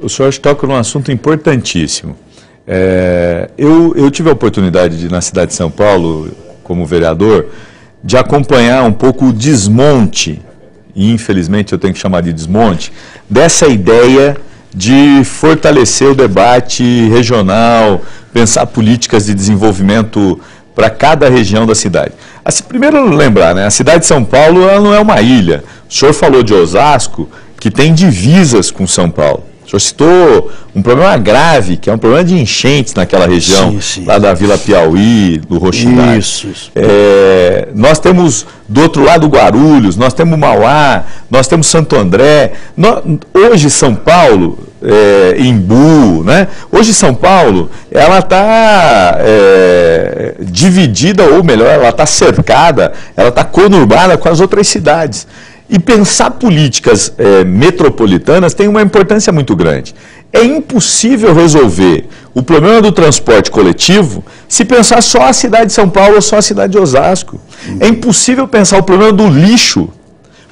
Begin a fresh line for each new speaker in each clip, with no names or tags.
O senhor toca num assunto importantíssimo. Eu tive a oportunidade na cidade de São Paulo, como vereador, de acompanhar um pouco o desmonte, e infelizmente eu tenho que chamar de desmonte, dessa ideia de fortalecer o debate regional, pensar políticas de desenvolvimento para cada região da cidade. Primeiro lembrar, né, a cidade de São Paulo ela não é uma ilha. O senhor falou de Osasco, que tem divisas com São Paulo. O senhor citou um problema grave, que é um problema de enchentes naquela região, sim. Lá da Vila Piauí, do Roxinol. Isso. Nós temos do outro lado Guarulhos, nós temos Mauá, nós temos Santo André. Hoje São Paulo, Imbu, né? Hoje São Paulo, ela está dividida, ou melhor, ela está cercada, ela está conurbada com as outras cidades. E pensar políticas metropolitanas tem uma importância muito grande. É impossível resolver o problema do transporte coletivo se pensar só a cidade de São Paulo ou só a cidade de Osasco. É impossível pensar o problema do lixo,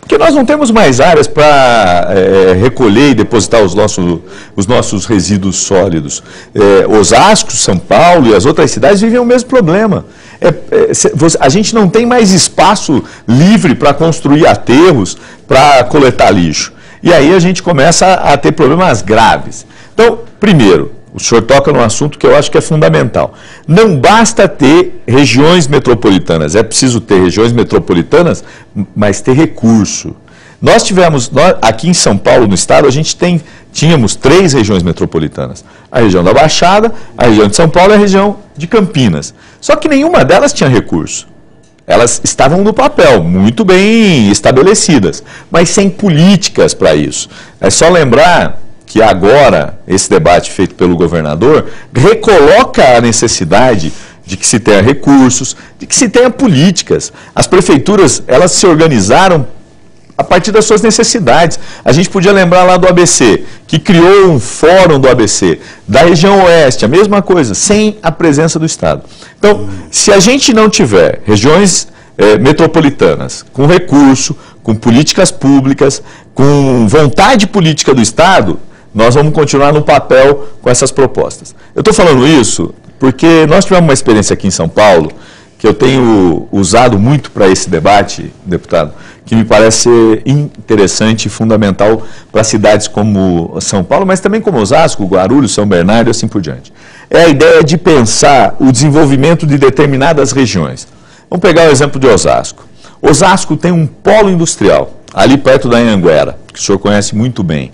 porque nós não temos mais áreas para recolher e depositar os nossos resíduos sólidos. Osasco, São Paulo e as outras cidades vivem o mesmo problema. A gente não tem mais espaço livre para construir aterros, para coletar lixo. E aí a gente começa a ter problemas graves. Então, primeiro, o senhor toca num assunto que eu acho que é fundamental. Não basta ter regiões metropolitanas, é preciso ter regiões metropolitanas, mas ter recurso. Nós tivemos, aqui em São Paulo, no estado, a gente tínhamos 3 regiões metropolitanas. A região da Baixada, a região de São Paulo e a região de Campinas. Só que nenhuma delas tinha recurso. Elas estavam no papel, muito bem estabelecidas, mas sem políticas para isso. É só lembrar que agora, esse debate feito pelo governador, recoloca a necessidade de que se tenha recursos, de que se tenha políticas. As prefeituras, elas se organizaram a partir das suas necessidades. A gente podia lembrar lá do ABC, que criou um fórum do ABC, da região oeste, a mesma coisa, sem a presença do Estado. Então, se a gente não tiver regiões metropolitanas com recurso, com políticas públicas, com vontade política do Estado, nós vamos continuar no papel com essas propostas. Eu estou falando isso porque nós tivemos uma experiência aqui em São Paulo, que eu tenho usado muito para esse debate, deputado, que me parece ser interessante e fundamental para cidades como São Paulo, mas também como Osasco, Guarulhos, São Bernardo e assim por diante. É a ideia de pensar o desenvolvimento de determinadas regiões. Vamos pegar o exemplo de Osasco. Osasco tem um polo industrial, ali perto da Anhanguera, que o senhor conhece muito bem.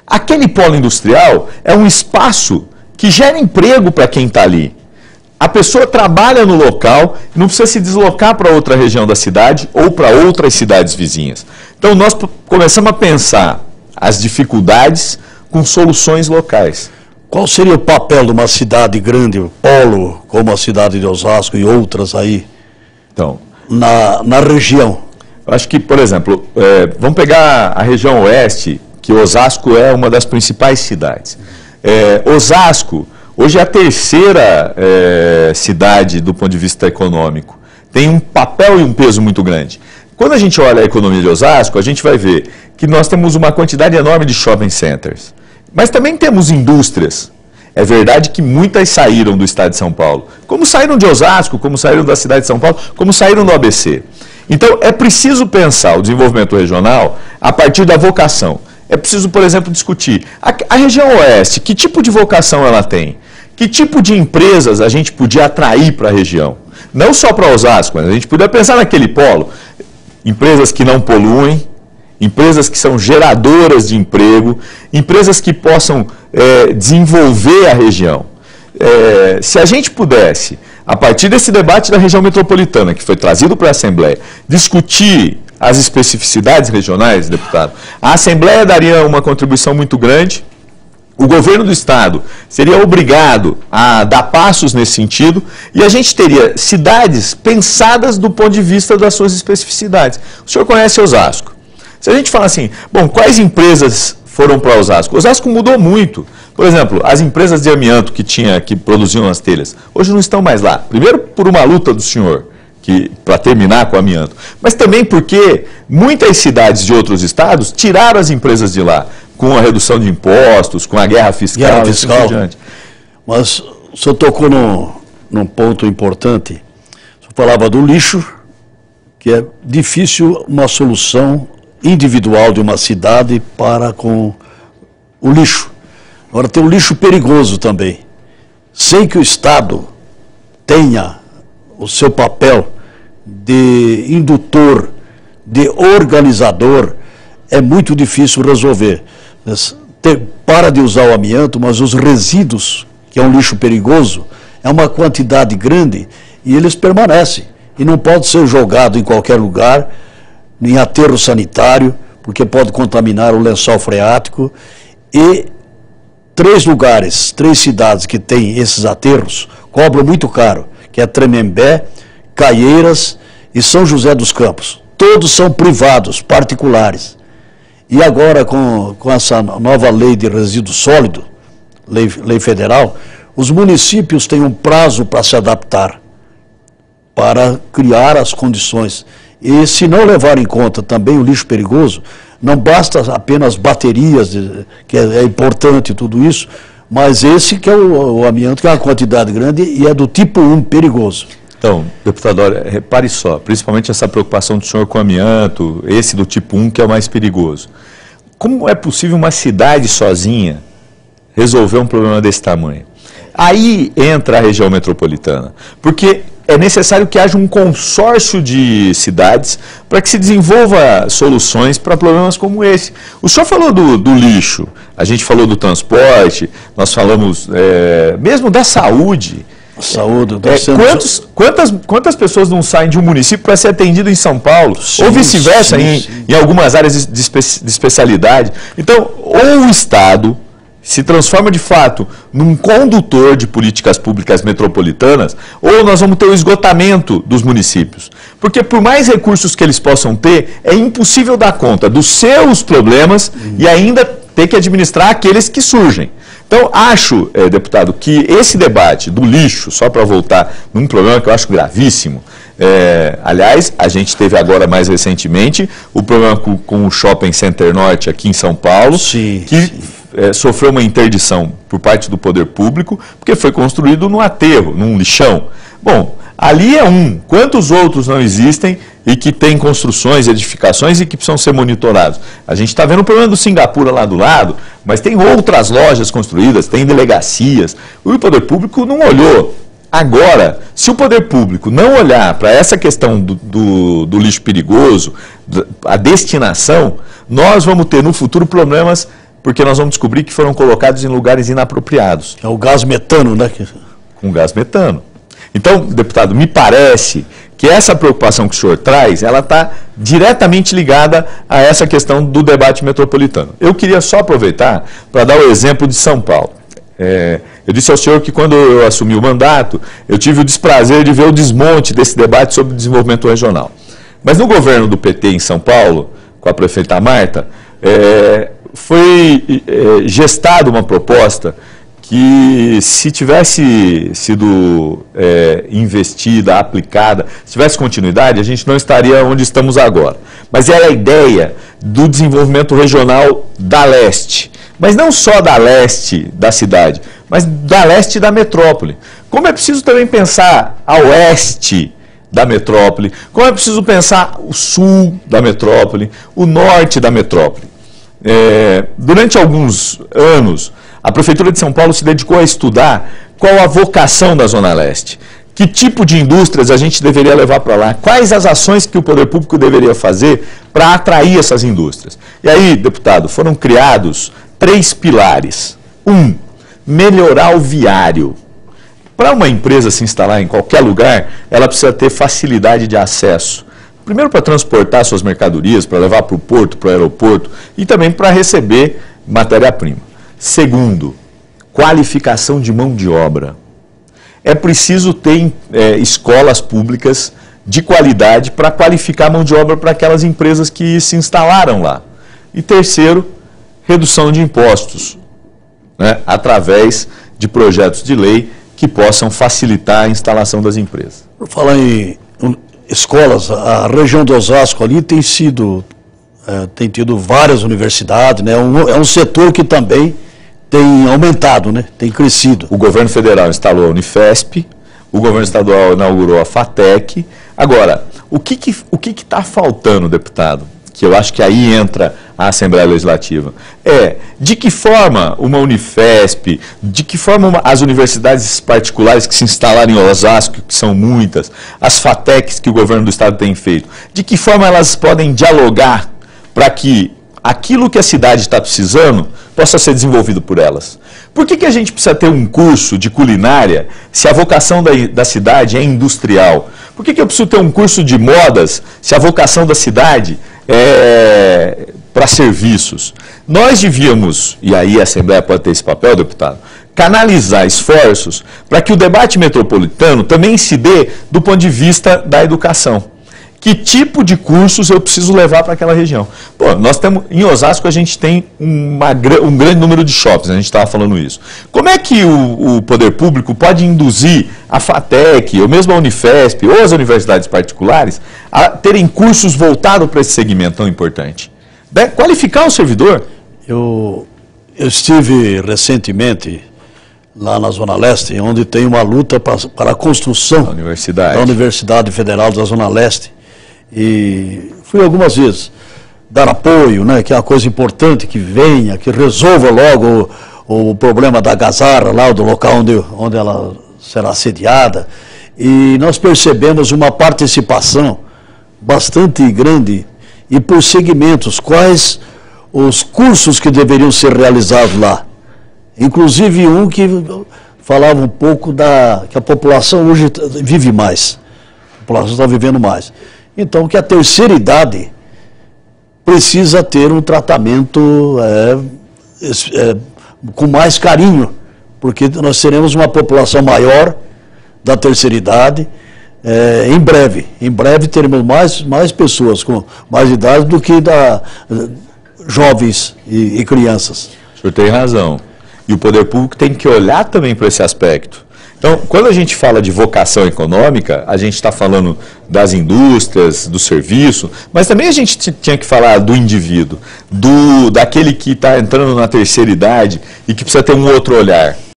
Aquele polo industrial é um espaço que gera emprego para quem está ali. A pessoa trabalha no local, não precisa se deslocar para outra região da cidade ou para outras cidades vizinhas. Então nós começamos a pensar as dificuldades com soluções locais.
Qual seria o papel de uma cidade grande, polo, como a cidade de Osasco e outras aí,
então,
na região?
Eu acho que, por exemplo, vamos pegar a região oeste, que Osasco é uma das principais cidades. Osasco hoje é a terceira cidade do ponto de vista econômico. Tem um papel e um peso muito grande. Quando a gente olha a economia de Osasco, a gente vai ver que nós temos uma quantidade enorme de shopping centers. Mas também temos indústrias. É verdade que muitas saíram do estado de São Paulo. Como saíram de Osasco, como saíram da cidade de São Paulo, como saíram do ABC. Então, é preciso pensar o desenvolvimento regional a partir da vocação. É preciso, por exemplo, discutir a região oeste, que tipo de vocação ela tem? Que tipo de empresas a gente podia atrair para a região? Não só para Osasco, mas a gente podia pensar naquele polo. Empresas que não poluem, empresas que são geradoras de emprego, empresas que possam desenvolver a região. Se a gente pudesse, a partir desse debate da região metropolitana, que foi trazido para a Assembleia, discutir as especificidades regionais, deputado, a Assembleia daria uma contribuição muito grande, o governo do Estado seria obrigado a dar passos nesse sentido e a gente teria cidades pensadas do ponto de vista das suas especificidades. O senhor conhece Osasco. Se a gente fala assim, bom, quais empresas foram para Osasco? Osasco mudou muito. Por exemplo, as empresas de amianto que produziam as telhas, hoje não estão mais lá. Primeiro, por uma luta do senhor, para terminar com o amianto, mas também porque muitas cidades de outros estados tiraram as empresas de lá, com a redução de impostos, com a guerra fiscal.
Guerra fiscal. Assim por diante. Mas o senhor tocou num ponto importante. O senhor falava do lixo, que é difícil uma solução individual de uma cidade para com o lixo. Agora tem o lixo perigoso também. Sem que o Estado tenha o seu papel de indutor, de organizador, é muito difícil resolver. Para de usar o amianto, mas os resíduos, que é um lixo perigoso, é uma quantidade grande e eles permanecem. E não pode ser jogado em qualquer lugar, em aterro sanitário, porque pode contaminar o lençol freático. E 3 cidades que têm esses aterros cobram muito caro, que é Tremembé, Caieiras e São José dos Campos. Todos são privados, particulares. E agora, com essa nova lei de resíduo sólido, lei federal, os municípios têm um prazo para se adaptar, para criar as condições. E se não levar em conta também o lixo perigoso, não basta apenas baterias, que é importante tudo isso, mas esse que é o amianto, que é uma quantidade grande e é do tipo 1 perigoso.
Então, deputado, repare só, principalmente essa preocupação do senhor com o amianto, esse do tipo 1 que é o mais perigoso. Como é possível uma cidade sozinha resolver um problema desse tamanho? Aí entra a região metropolitana, porque é necessário que haja um consórcio de cidades para que se desenvolva soluções para problemas como esse. O senhor falou do lixo, a gente falou do transporte, nós falamos mesmo da saúde. Quantas pessoas não saem de um município para ser atendido em São Paulo? Sim, ou vice-versa, em algumas áreas de especialidade. Então, ou o Estado se transforma de fato num condutor de políticas públicas metropolitanas, ou nós vamos ter o esgotamento dos municípios. Porque por mais recursos que eles possam ter, é impossível dar conta dos seus problemas e ainda ter que administrar aqueles que surgem. Então, acho, deputado, que esse debate do lixo, só para voltar num problema que eu acho gravíssimo, aliás, a gente teve agora mais recentemente o problema com o Shopping Center Norte aqui em São Paulo, sofreu uma interdição por parte do poder público, porque foi construído num aterro, num lixão. Bom, ali é quantos outros não existem e que têm construções, edificações e que precisam ser monitorados? A gente está vendo o problema do Singapura lá do lado, mas tem outras lojas construídas, tem delegacias. O poder público não olhou. Agora, se o poder público não olhar para essa questão do lixo perigoso, a destinação, nós vamos ter no futuro problemas, porque nós vamos descobrir que foram colocados em lugares inapropriados.
É o gás metano, né?
Com gás metano. Então, deputado, me parece que essa preocupação que o senhor traz, ela está diretamente ligada a essa questão do debate metropolitano. Eu queria só aproveitar para dar o exemplo de São Paulo. Eu disse ao senhor que quando eu assumi o mandato, eu tive o desprazer de ver o desmonte desse debate sobre desenvolvimento regional. Mas no governo do PT em São Paulo, com a prefeita Marta, foi gestada uma proposta que, se tivesse sido investida, aplicada, se tivesse continuidade, a gente não estaria onde estamos agora. Mas era a ideia do desenvolvimento regional da leste. Mas não só da leste da cidade, mas da leste da metrópole. Como é preciso também pensar a oeste da metrópole, como é preciso pensar o sul da metrópole, o norte da metrópole. Durante alguns anos, a Prefeitura de São Paulo se dedicou a estudar qual a vocação da Zona Leste, que tipo de indústrias a gente deveria levar para lá, quais as ações que o poder público deveria fazer para atrair essas indústrias. E aí, deputado, foram criados 3 pilares. Melhorar o viário. Para uma empresa se instalar em qualquer lugar, ela precisa ter facilidade de acesso. Primeiro, para transportar suas mercadorias, para levar para o porto, para o aeroporto, e também para receber matéria-prima. Segundo, qualificação de mão de obra. É preciso ter escolas públicas de qualidade para qualificar a mão de obra para aquelas empresas que se instalaram lá. E terceiro, redução de impostos, né, através de projetos de lei que possam facilitar a instalação das empresas.
Por falar em escolas, a região do Osasco ali tem sido tem tido várias universidades, né? É um setor que também tem aumentado, né? Tem crescido.
O governo federal instalou a Unifesp, o governo estadual inaugurou a FATEC. Agora, o que está faltando, deputado? Que eu acho que aí entra a Assembleia Legislativa. De que forma uma Unifesp, de que forma as universidades particulares que se instalaram em Osasco, que são muitas, as FATECs que o governo do estado tem feito, de que forma elas podem dialogar para que aquilo que a cidade está precisando possa ser desenvolvido por elas? Por que a gente precisa ter um curso de culinária se a vocação da cidade é industrial? Por que eu preciso ter um curso de modas se a vocação da cidade é para serviços? Nós devíamos, e aí a Assembleia pode ter esse papel, deputado, canalizar esforços para que o debate metropolitano também se dê do ponto de vista da educação. Que tipo de cursos eu preciso levar para aquela região? Pô, nós temos, em Osasco a gente tem um grande número de shoppings, a gente estava falando isso. Como é que o poder público pode induzir a FATEC, ou mesmo a Unifesp, ou as universidades particulares, a terem cursos voltados para esse segmento tão importante? Qualificar o servidor.
Eu estive recentemente lá na Zona Leste, onde tem uma luta para a construção da Universidade Federal da Zona Leste. E fui algumas vezes dar apoio, né, que é uma coisa importante, que venha, que resolva logo o problema da Gazarra, lá do local onde ela será sediada. E nós percebemos uma participação bastante grande e por segmentos, quais os cursos que deveriam ser realizados lá. Inclusive um que falava um pouco que a população hoje vive mais, a população está vivendo mais. Então, que a terceira idade precisa ter um tratamento com mais carinho, porque nós teremos uma população maior da terceira idade em breve. Em breve teremos mais pessoas com mais idade do que jovens e crianças.
O senhor tem razão. E o poder público tem que olhar também para esse aspecto. Então, quando a gente fala de vocação econômica, a gente está falando das indústrias, do serviço, mas também a gente tinha que falar do indivíduo, daquele que está entrando na terceira idade e que precisa ter um outro olhar.